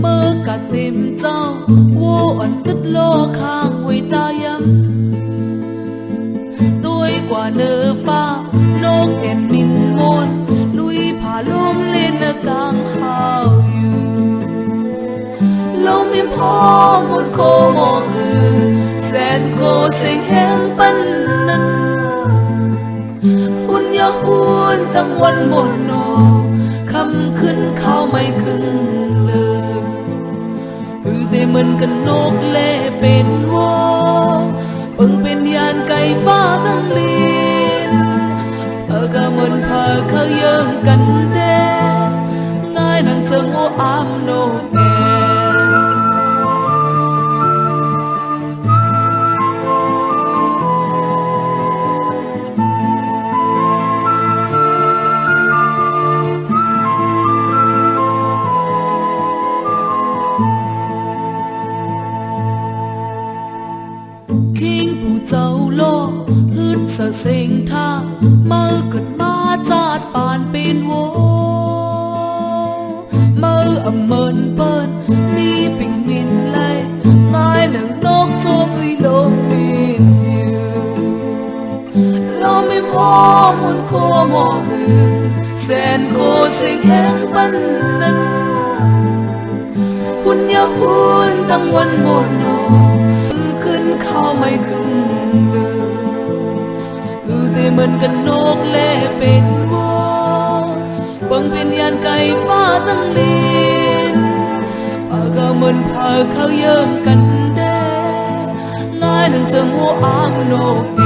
mơ cả tìm trao vô ẩn tức lo khang quỳ ta yếm tôi quả nơ pha nô kèn min môn núi phá lôm lên ở càng hào yu lâu miếm ho một cô mò sen cô sinh hẹn bắn năn hun ya hun tăngวันmột nôคำขึ้นเข้าไม่ขึ้นเลยแต่มันกันนกเล่เป็นวอเพิ่งเป็นยานไก่ฟ้าทั้งลินก็มันพาเขาเยิ่งกันเด้ง่ายนังเจิงโออามโนแกsợ sinh tha mơ cực ma chát bàn pin vô mơ ẩm mơn bơn mi bình minh lay mai nắng nóc cho vui lô min nhiều lô mi mò muốn cô mò sen cô sinh hẹn bắn năn hun ya hun tăngวันmột nôขึ้นเข้าไม่ขึ้นแต่มันกันนกเล่เป็นวอบังเป็นยานไก่ฟ้าตั้งลินก็มันพาเขาเยิ่งกันเด้ง่ายนังเจิงหัวอามโนเก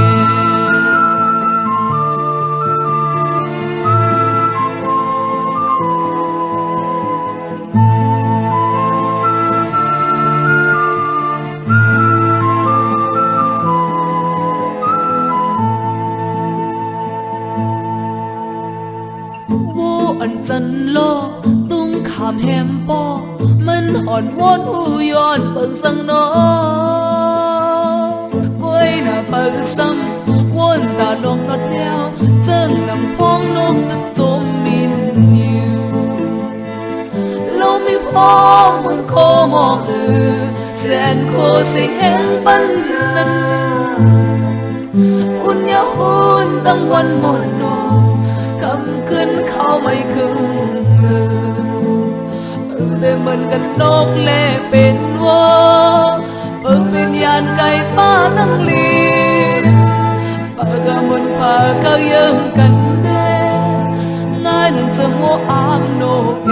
จันโลตุ้งขามแฮมปอมันอ่อนวอนหูย้อนเปิงสังนอกล้วยหน้าเปิงซ้ำวนตาลงนอดแนวเจิ้งนำพองนกตักจมมินอยู่เราไม่พอมันโคมองแสนโคสิแห่งปันนั้นอุ่นยาหุ่นตั้งวันหมดโนคำขึ้นเข้าไม่ขึ้นแต่มันกันนกเล่เป็นวอเพิ่งเป็นยานไก่ฟ้าทั้งลินก็มันพาเขาเยิ่งกันเด้ง่ายนังจะโมอามโนเก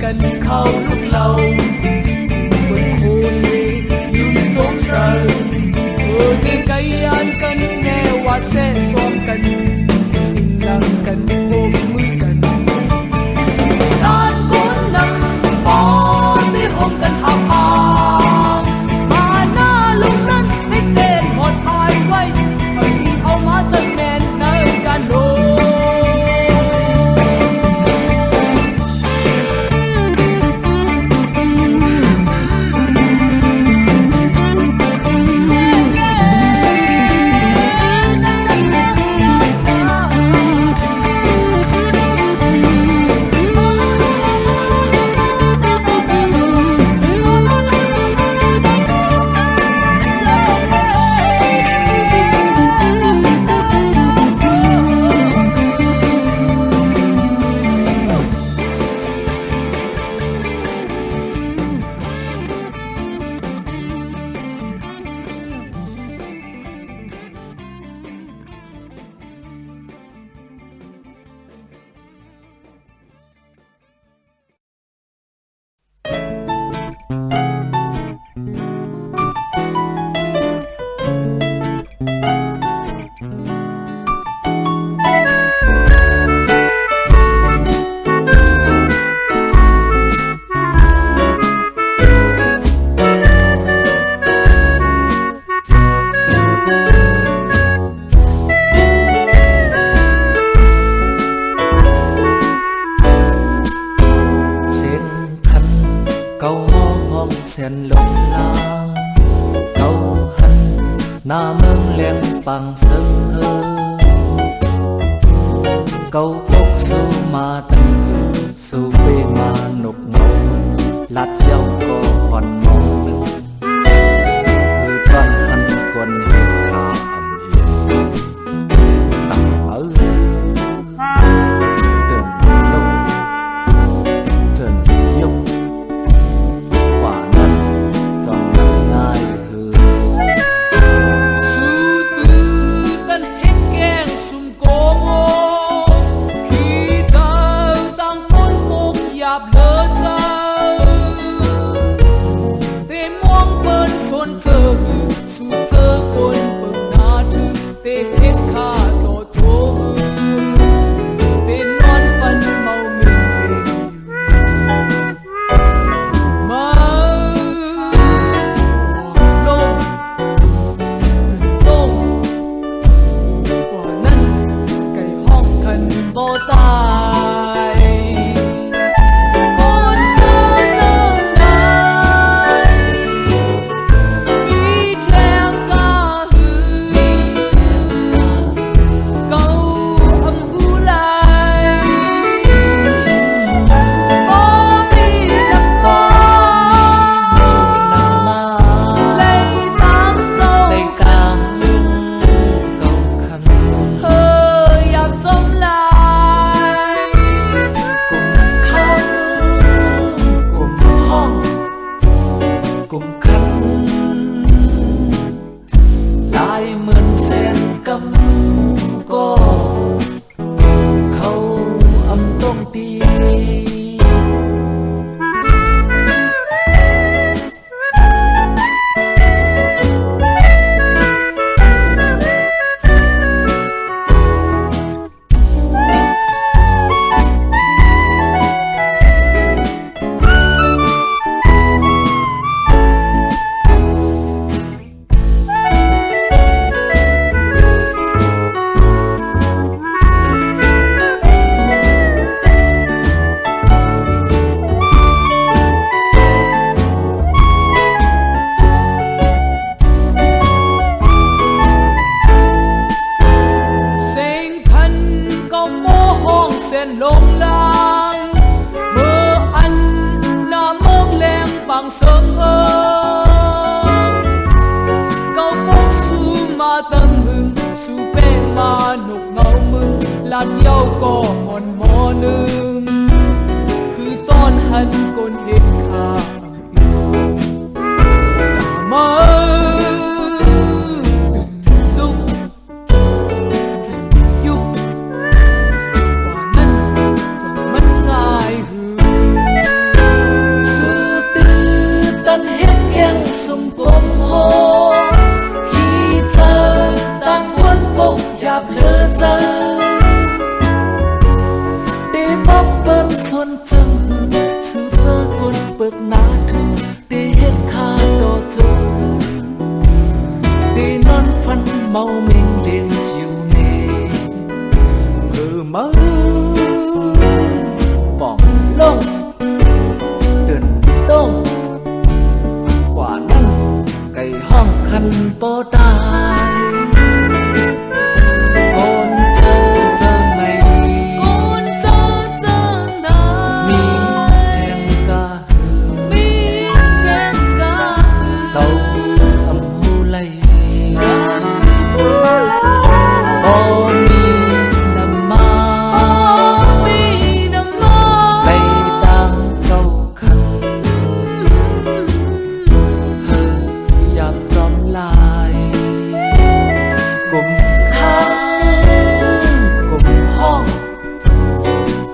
กันเข้าลูกเราบนโคเซยุ่งสงสารเดินไกลยานกันแน่ว่าแซ่ซ้อมกันอิงลังกันโคมมือกันตานคนนำปอที่ห้องกันอาภามาหน้าลุงนั้นให้เต้นหมดพายไว้บางทีเอามาจัดแมนในการโดna mương lên bằng sân hơ câu cốc su mà tầng su về mà nục ngầu lát dâu có hòn màu hư toàn thân quần khá ẩm yên tặng ở trần nhúc quả năn tròn nắng ngai hư su tư tân hết keng sum cố ngô khi thơ tăng con cuộc dạp lỡ thơ tê mong bên xuân thơ su thơ con bừng na thư tê hết khá tổ thô tê non phân màu mình mơ đông đông quả năn cây hong thần vô tài con thơ thơ này đi theo ca hư câu âm hú lại bó bi đập con lấy tám câu hơi áp tóm lại cùng hong cùng khăn lại mượn sen cắm có khâu âm tông ti sen thân có mô hong sen lông lang mơ ăn na mông lem bằng sương hương câu bốc su ma tâm hưng su pe ma nục ngầu mừng là dâu có hòn mò nương cứ tôn hân con hết khả mơ lúc dục quả năn chẳng mất ngại hư bỏ đài con chờ ngày con chờ ngày mi thêm ca tàu âm hô lay ô mi nằm ma bay đang câu khăn dạp tròn lại cùng khăn cùng hò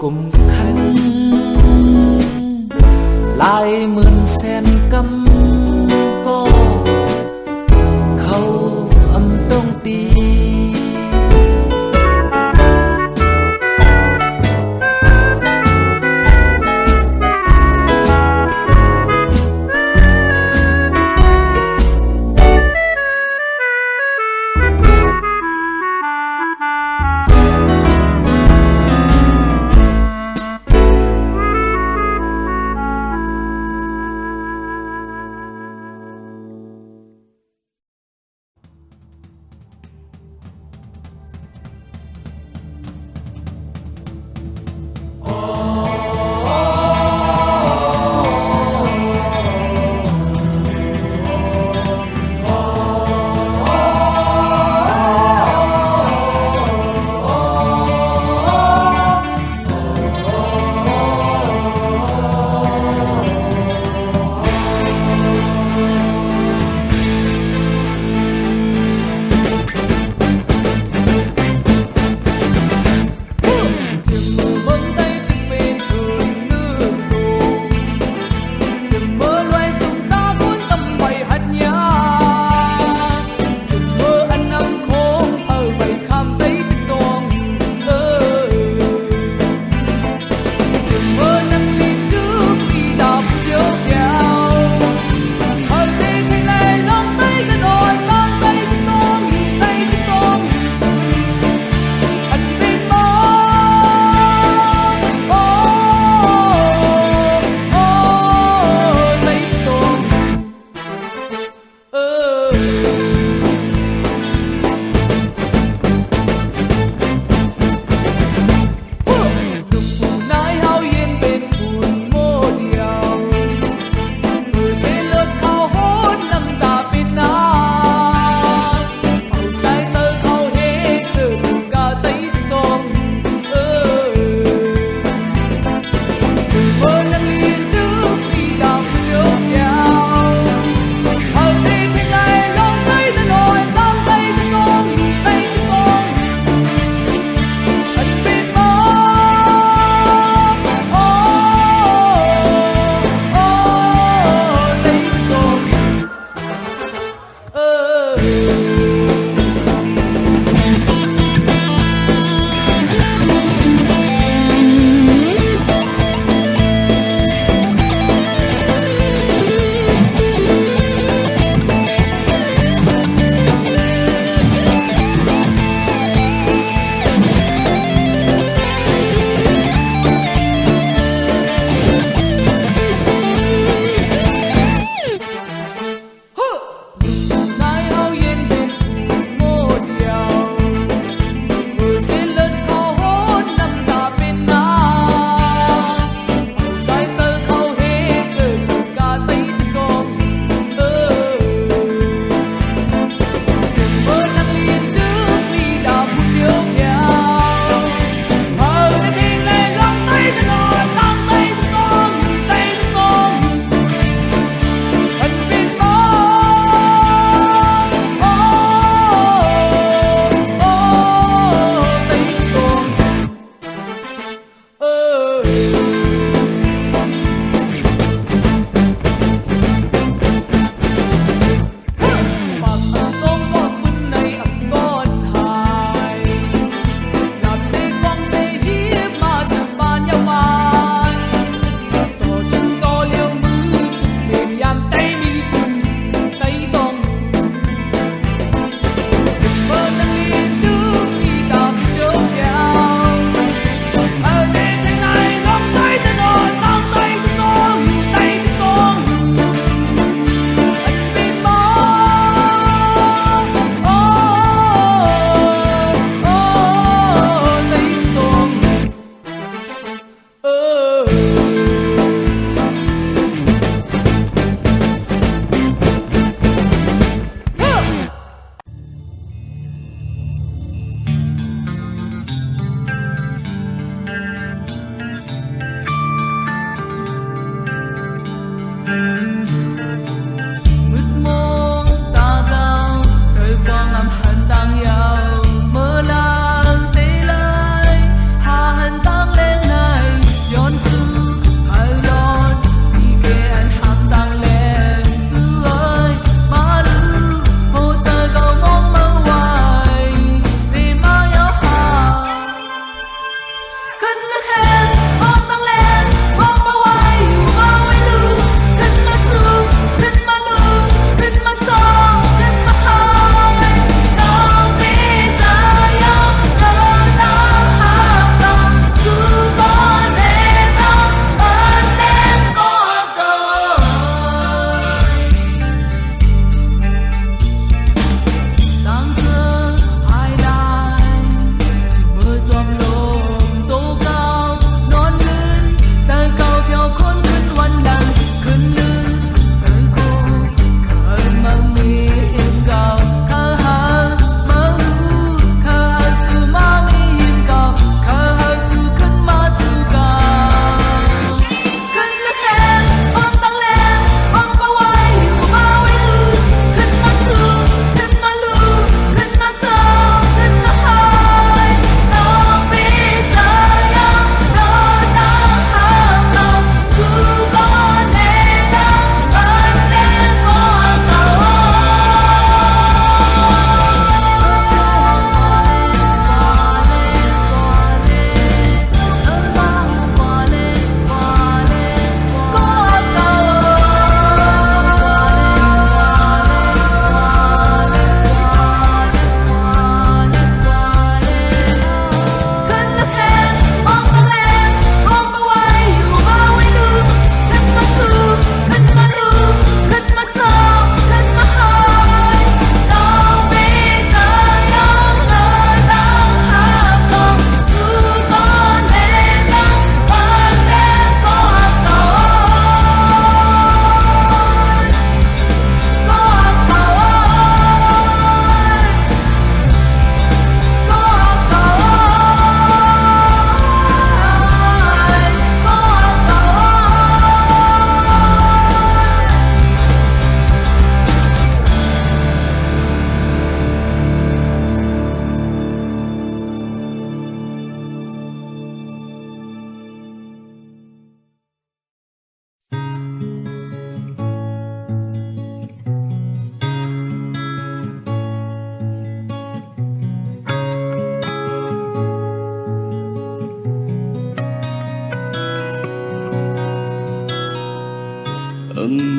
cùng khăn lại mượn sen cắm co khâu âm đông tì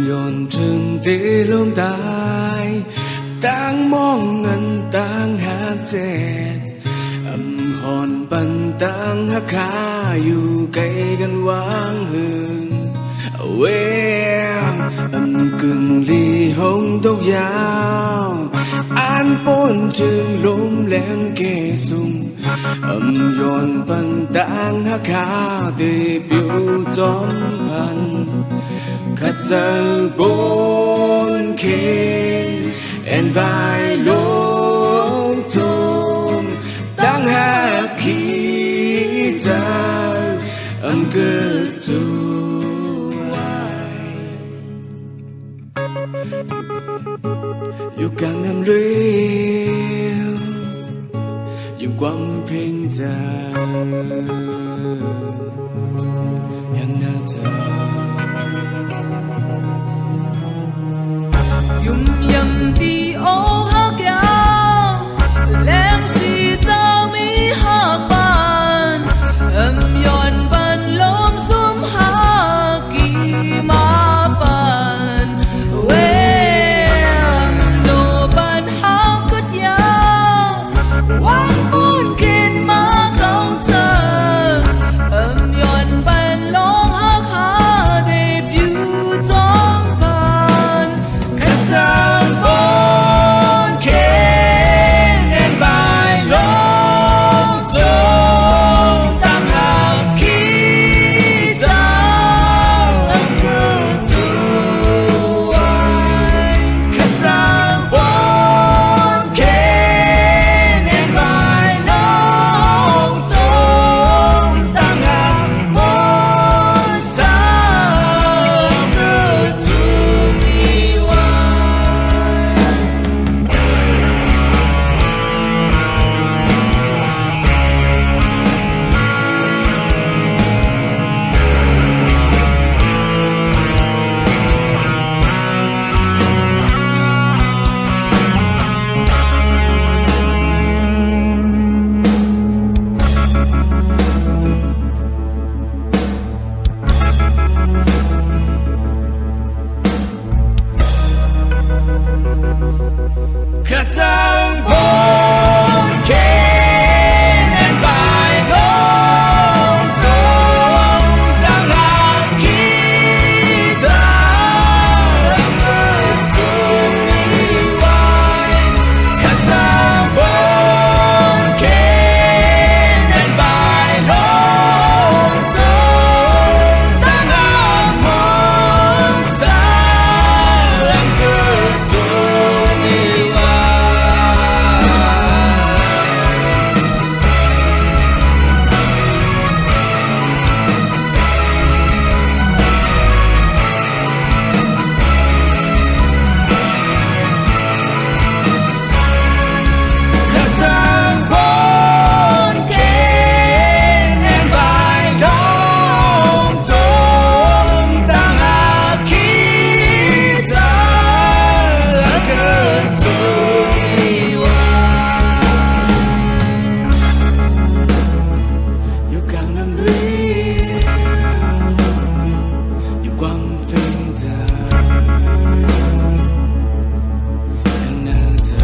nhọn trường tê lông tai tang mong ngân tang hát dẹt hòn bàn tang hát kháอยู่ไกลกันว่างหึงเวกึ่งลีหงตกยาวอ่านป้นจึงลมแรงเกสุงย้อนปันตางฮักขาเตปิวจอมพันขัดเจอบนเคนแอนบายลงจมตั้งฮักขีจาเกิดจูอยู่กลางน้ำเรียวอยู่ความเพ่งใจยังน่าจะยุ่มยำที่โอ้ฮักยาวแหลมสีเจ้ามีหักบานย้อนบันลมซุ่มหากีมาปันเวโลบันหางกดยาววันปุ่นกินมาเขาเธอย้อนบันลงหักหาเดบิว分在哪在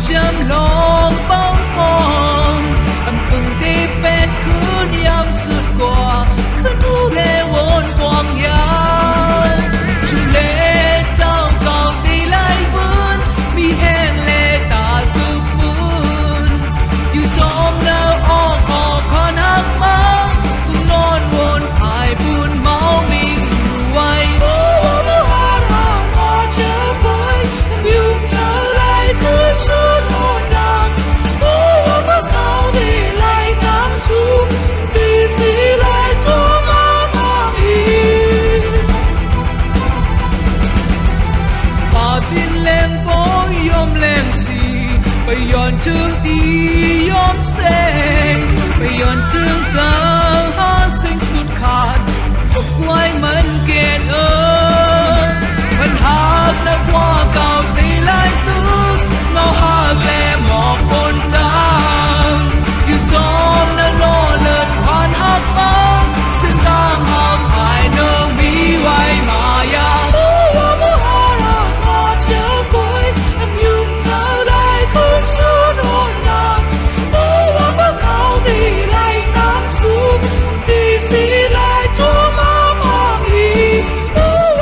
？Châm lòng bao phong âm từng thế bên cứ nhắm suốt qua cứ nu lệ vốn quang ya chung lệ trong cầu đi lại vươn mi hẹn lệ ta sức vươnอยู่จอมแล้วออกคอนหักมาตุ้นอนวนหายบุญเมามีไว้โอ้ว่าหาเราพอเจอไปยุ่งเท่าไรคือสุดย้อนถึงตีย้อมเสงไปย้อนถึงเธอหาสิ่งสุดขาดทุกไว้มันเกณฑ์มันหากนักว่าเก่าตีไล่ตึกเงาหากแลหมอกคนจางอยู่จอมนั้นรอเลิศผ่านหักบ้างซึ่งต่างหากหายเนิ่งมีไว้มายาOh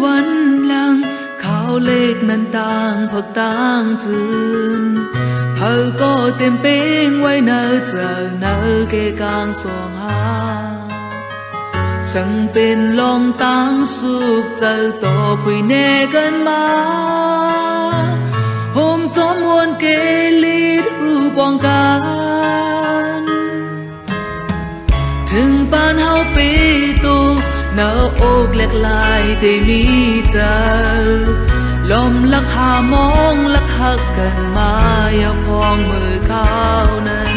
วันหลังข่าวเลขนั้นต่างพักต่างจืนเธอก็เต็มเป้งไว้เนอเจอเนอเกกลางสองหาสังเป็นลองตั้งสุขเจอต่อพุยเนกันมาโฮมจอมวนเกลีดหูปองกันถึงบ้านเฮาปีตูเนาอกเล็กลายได้มีเจอลมลักหามองลักหักกันมาอย่าพองมือข้าวนั้น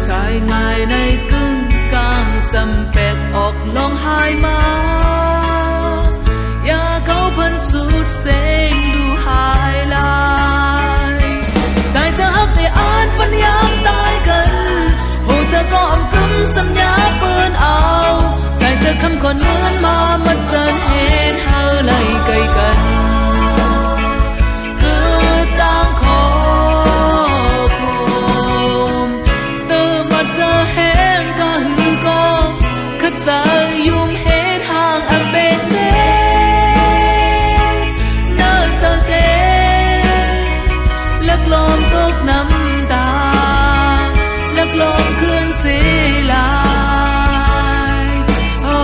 สายง่ายในกึ่งกลางสำแปกออกลองหายมาอย่าเขาพันสุดเสงดูหายลายสายจะหักได้อ่านฝันยามตายกันโหจะก็อำกึมสัญญาเปิ้นเอาสายจะคำก่อนเงินมามันเจอเห็นเฮาไล่ไกลกันจะยุ่มเหตุห่างอันเป็นเส้นเนิ่นจะเต้ลักลมตกน้ำตาลักลมคืนสีลายโอ้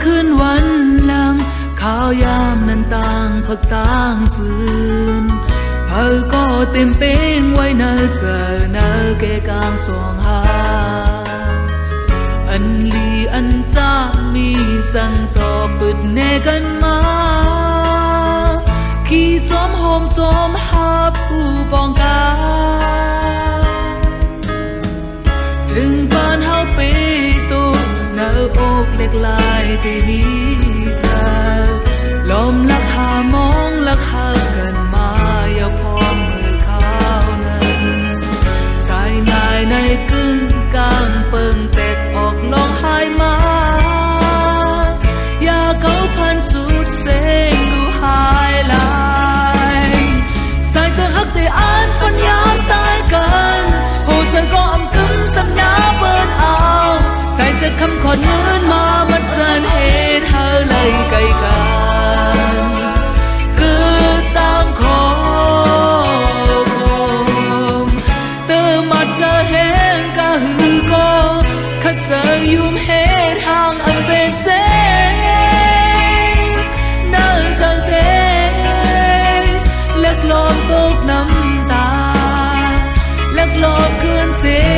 คืนวันหลังข้าวยามนั้นต่างพักต่างจืนเธอก็เต็มเป้งไว้เนอเจอเนอเกกลางสองหาอันลีอันจ้ามีสั่งต่อปึดเนกันมาขี่จอมโฮมจอมหาผู้ปองกันถึงบ้านเฮาไปตูเนื้ออกเล็กลายที่มีเธอลมลักหามองลักหักกันมาอย่าพอมือข้าวนั้นสายง่ายในกึ่งกลางเปิงแตกออกลองหายมาอย่าเขาพันสุดเสงดูหายลายสายจะหักแต่อ่านฝันยามตายกันโหเธอก็อำกึมสัญญาเปิ้นเอาใส่จะคำขอเงินมามันเจอเหตุเธอเลยไกลกันคือต่างขอผมเติมมาเจอเหตุก็หือก็ข้าเจอยุ่มเหตุห่างอันเป็นเส้นนั่งจังเต้เล็กลมตกน้ำตาเล็กลมคืนเสีย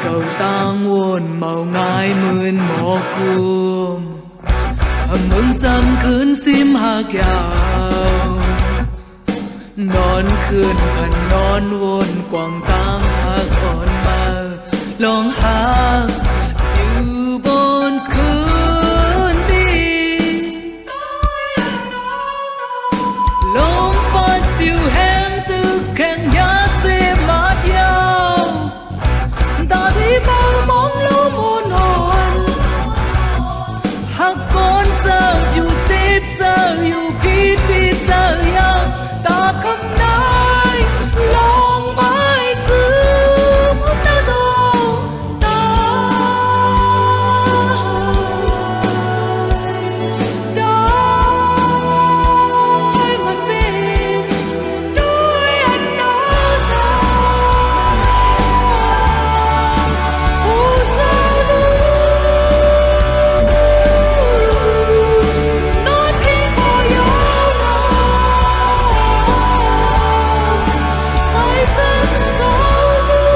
cầu tangวนเมาง่ายหมื่นหมอกุมมึงซ้ำคืนซิมหากยาวนอนคืนพันนอนวนกวางตางหากอ่อนมาลองหาอยู่บนคืนดีลมฟัดปิวแห้งตึกแข่งยาเจมาดยาวตาที่มองมองลูมูนอนหักก้อนเจออยู่เจ็บเจออยู่พีดพีดเจอยังตาคำนายลองไม่ถึงหน้าดวงตาได้มาเจ็บด้วยอันนาตาผู้ใจรู้นอนที่คอยยาวนาใส่เธอดาวรู้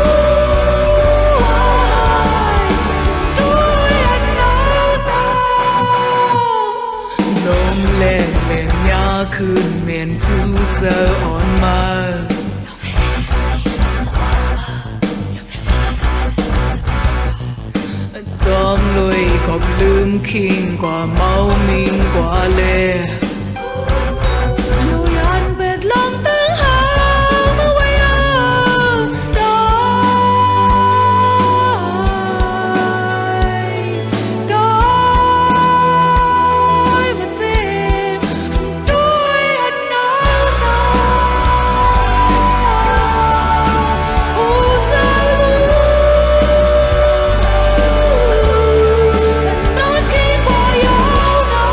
ด้วยอันนาตาลมแรงแรงยาคืนเมียนจูเจออ่อนมาจอมลุยขอบลืมคิงกว่าเมามิงกว่าเล่ลุยอันเป็ดลองตั้งหามาไว้เอาได้มาเจ็บด้วยอันนาตาผู้ใจรู้นอนที่คอยยาวนา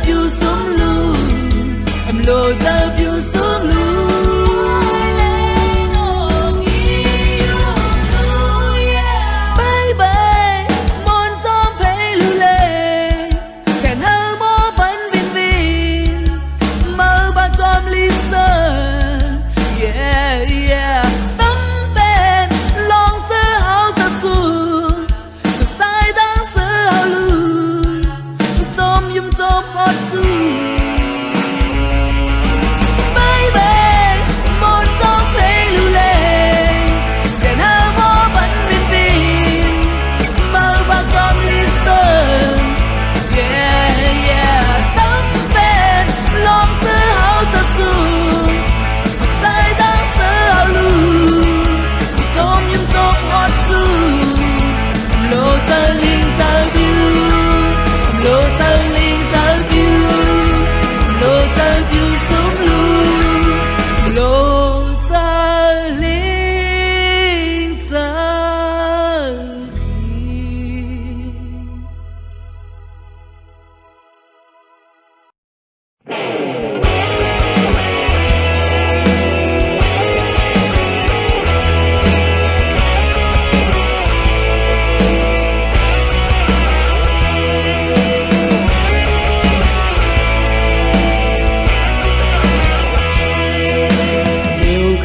piu xuống lu em lộ giờ piu xuống lu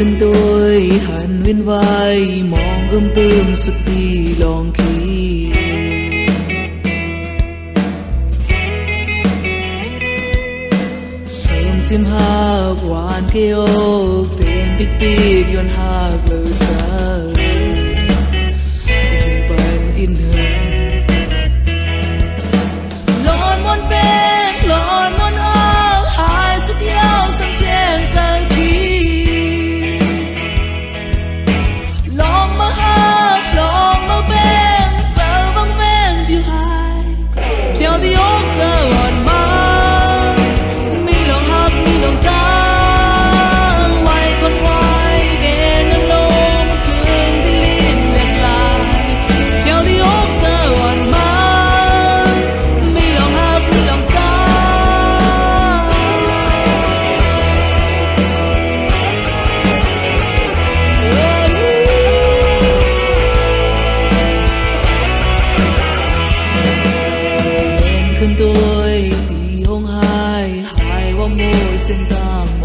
ขึ้นtôiหันเวียนว่ายมองเติมสุดที่ลองคิดเสริมเสียมหากหวานเกยอกเต็มปีกย้อนหากเลยเธอยิ่งเป็นอินเธอหลอนมนเป็นหลอนมนอ้างหายสุดยาวสังเจนใจtheo đi ôm giờ hòn má mi lòng hấp mi lòng ta quay con quay kề nâng lô một trường thì liên lạc lại theo đi ôm giờ hòn má mi lòng hấp mi lòng taขึ้นtôi thì hôn hai hai qua môi xinh tàng